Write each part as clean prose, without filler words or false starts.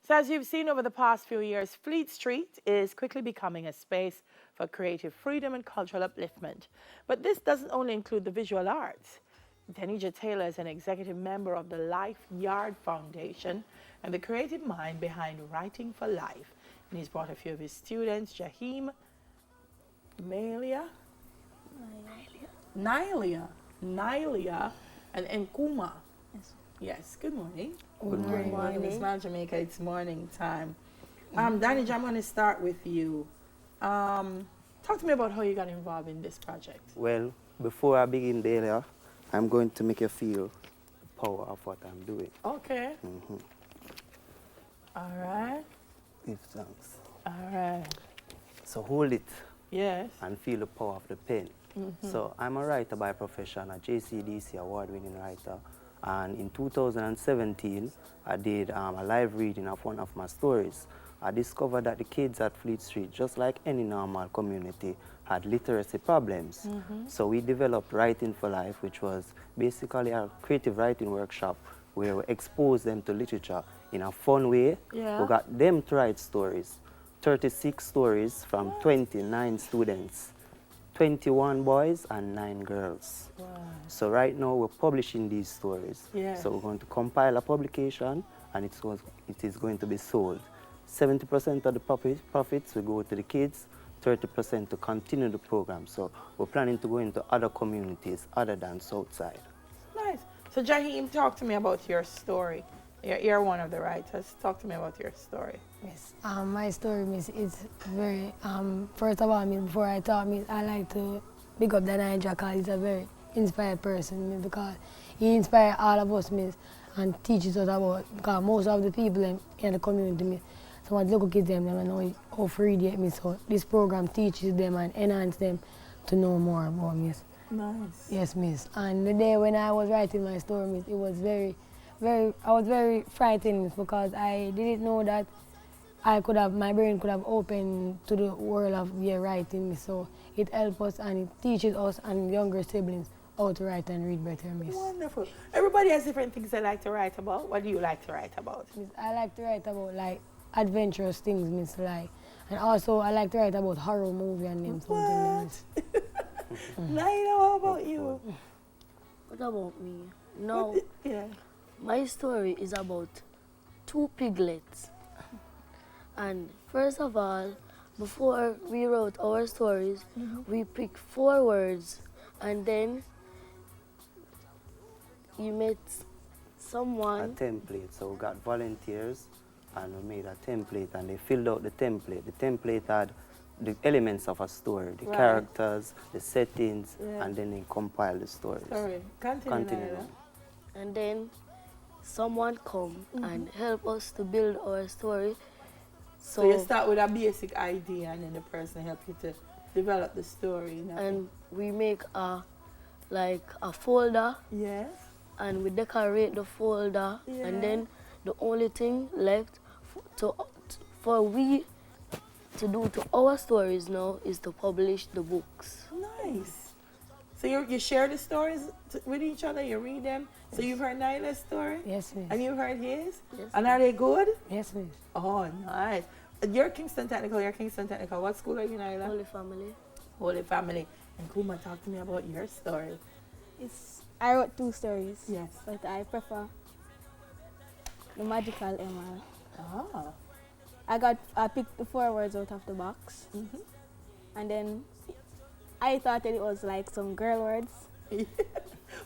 So as you've seen over the past few years, Fleet Street is quickly becoming a space for creative freedom and cultural upliftment. But this doesn't only include the visual arts. Denija Taylor is an executive member of the Life Yard Foundation and the creative mind behind Writing for Life. And he's brought a few of his students, Jahim, Malia, Nylia, and Nkuma. Yes. Yes, good morning. Good morning. Good morning, Miss Mal Jamaica. It's morning time. Danny, I'm going to start with you. Talk to me about how you got involved in this project. Well, before I begin there, I'm going to make you feel the power of what I'm doing. Okay. All right. Give thanks. All right. So hold it Yes. and feel the power of the pen. So I'm a writer by profession, a JCDC award-winning writer. And in 2017, I did a live reading of one of my stories. I discovered that the kids at Fleet Street, just like any normal community, had literacy problems. So we developed Writing for Life, which was basically a creative writing workshop where we exposed them to literature in a fun way. Yeah. We got them to write stories, 36 stories from 29 students, 21 boys and 9 girls. Wow. So right now we're publishing these stories. Yes. So we're going to compile a publication and it is going to be sold. 70% of the profits will go to the kids, 30% to continue the program. So we're planning to go into other communities other than Southside. Nice. So Jahim, talk to me about your story. You're one of the writers. Talk to me about your story. Yes. My story, miss, is very, first of all, miss, before I talk, miss, I like to big up Danija because he's a very inspired person, miss, because he inspired all of us, miss, and teaches us about, because most of the people in the community, miss, some of the local kids, them don't know how free they miss, so this program teaches them and enhances them to know more about, miss. Nice. Yes, miss. And the day when I was writing my story, miss, it was I was very frightened because I didn't know that my brain could have opened to the world of writing. So it helps us and it teaches us and younger siblings how to write and read better, miss. Wonderful. Everybody has different things they like to write about. What do you like to write about? Miss, I like to write about like adventurous things, miss, like, and also I like to write about horror movie and them something, miss. Naila, how about you? What about me? No, Yeah. my story is about 2 piglets. And first of all, before we wrote our stories, we picked 4 words, and then you met A someone. template. So we got volunteers and we made a template and they filled out the template. The template had the elements of a story, the Right. characters, the settings, Yeah. and then they compiled the stories. Sorry. Continue, Continue. Naila. And then someone come and help us to build our story. So you start with a basic idea and then the person help you to develop the story. You know? And we make a folder, Yes. and we decorate the folder, Yeah. and then the only thing left for we to do to our stories now is to publish the books. Nice. So you share the stories with each other, you read them. So you've heard Naila's story? Yes, miss. And you've heard his? Yes. And are they good? Yes, miss. Oh, nice. You're Kingston Technical. What school are you, Naila? Holy Family. Holy Family. And Kuma, talk to me about your story. I wrote 2 stories. Yes. But I prefer the magical emerald. Ah. I picked the 4 words out of the box. And then I thought that it was like some girl words.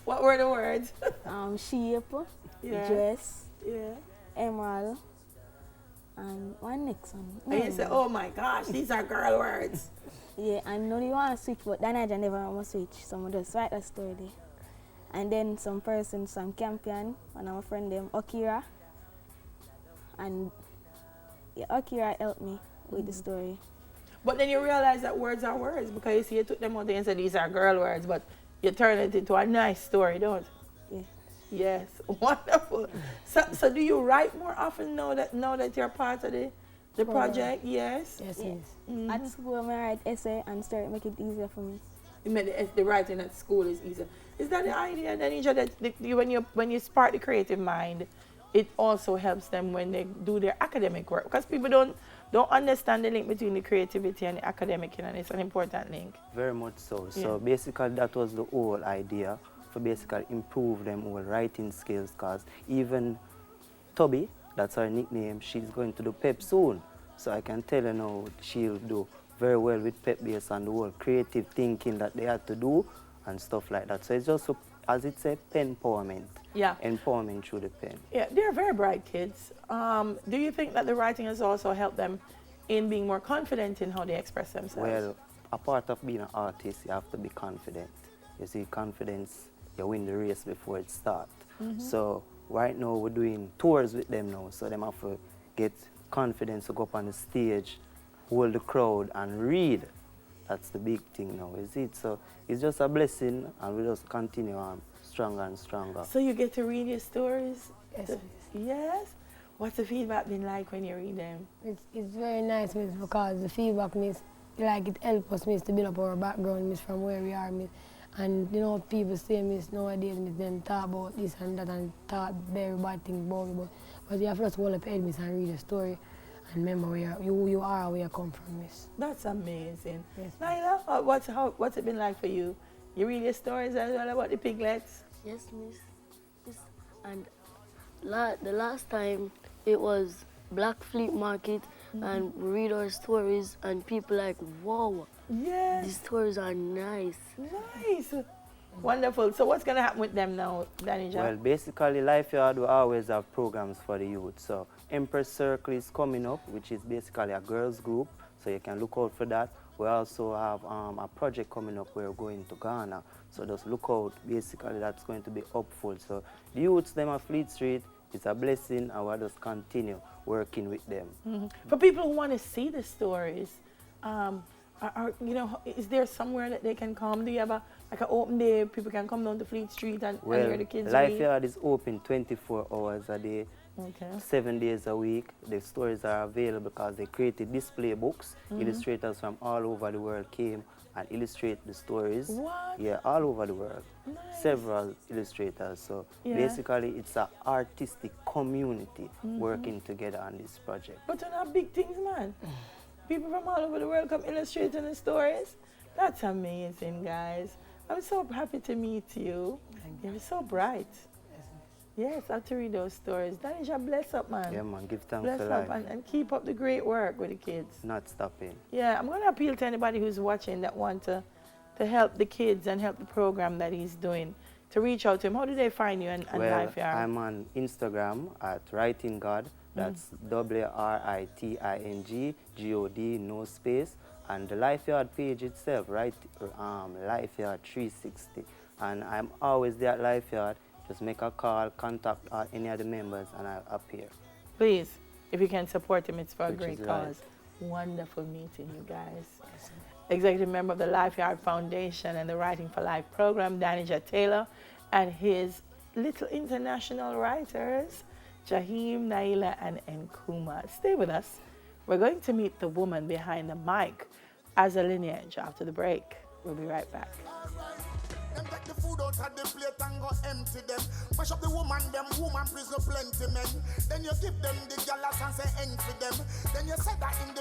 What were the words? Shape, Yeah. dress, Yeah. emerald, and one next one. And you say, oh my gosh, these are girl words. Yeah, and nobody want to switch, but Danija never want to switch. So I just write that story there. And then some champion, one of my friend them, Okira. And yeah, Okira helped me with the story. But then you realize that words are words because you see you took them out there and said these are girl words, but you turn it into a nice story, don't you? Yeah. Yes, wonderful. So do you write more often now that you're part of the project? Yes. Yes, Yeah. miss. At school, I write essay and story make it easier for me. You made the writing at school is easier. Is that the idea, Danija, that when you spark the creative mind, it also helps them when they do their academic work, because people don't understand the link between the creativity and the academic, and it's an important link. Very much so. Yeah. So basically that was the whole idea, for basically improve them whole writing skills, because even Toby, that's her nickname, she's going to do PEP soon. So I can tell you now she'll do very well with PEP based on the whole creative thinking that they had to do and stuff like that. So it's just, as it said, pen empowerment. Yeah. Empowerment through the pen. Yeah, they're very bright kids. Do you think that the writing has also helped them in being more confident in how they express themselves? Well, a part of being an artist, you have to be confident. You see, confidence, you win the race before it starts. So right now we're doing tours with them now, so them have to get confidence to go up on the stage, hold the crowd and read. That's the big thing now, is it? So it's just a blessing, and we just continue on stronger and stronger. So you get to read your stories? Yes, miss. Yes? What's the feedback been like when you read them? It's very nice, miss, because the feedback, miss, like it helps us, miss, to build up our background, miss, from where we are, miss. And you know, people say, miss, nowadays, miss, them talk about this and that and talk very bad things about me, but you have to just hold up your head, miss, and read the story and remember who you are, where you come from, miss. That's amazing. Yes, Naila, what's it been like for you? You read your stories as well about the piglets? Yes, miss. Yes. And the last time it was Black Fleet Market, and we read our stories, and people like, wow, Yes. these stories are nice. Nice. Wonderful. So what's going to happen with them now, Danny? Well, basically, Lifeyard will always have programs for the youth. So Empress Circle is coming up, which is basically a girls group, so you can look out for that. We also have a project coming up where we're going to Ghana, so just look out. Basically, that's going to be hopeful. So the youths, them at Fleet Street, it's a blessing, and we'll just continue working with them. For people who want to see the stories, you know, is there somewhere that they can come? Do you have like an open day, people can come down to Fleet Street and hear the kids read? Lifeyard is open 24 hours a day, Okay. 7 days a week. The stories are available because they created display books. Illustrators from all over the world came and illustrate the stories. What? Yeah, all over the world. Nice. Several illustrators. So Yeah. basically, it's an artistic community working together on this project. But they're not big things, man. People from all over the world come illustrating the stories. That's amazing, guys. I'm so happy to meet you. You're so bright. Yes, I have to read those stories. Danisha, bless up, man. Yeah, man, give thanks Bless for up life. and keep up the great work with the kids. Not stopping. Yeah, I'm going to appeal to anybody who's watching that want to help the kids and help the program that he's doing, to reach out to him. How do they find you and Well, Lifeyard? I'm on Instagram at Writing God. That's WRITING God, no space. And the Lifeyard page itself, right? Lifeyard 360. And I'm always there at Lifeyard. Just make a call, contact any of the members, and I'll appear. Please, if you can support him, it's for a Which great is right. cause. Wonderful meeting you guys. Executive member of the Lifeyard Foundation and the Writing for Life program, Danija Taylor, and his little international writers, Jaheem, Naila, and Nkuma. Stay with us. We're going to meet the woman behind the mic as a lineage after the break. We'll be right back. Them take the food out of the plate and go empty them. Mash up the woman prison plenty men. Then you give them the galas and say end for them. Then you say that in the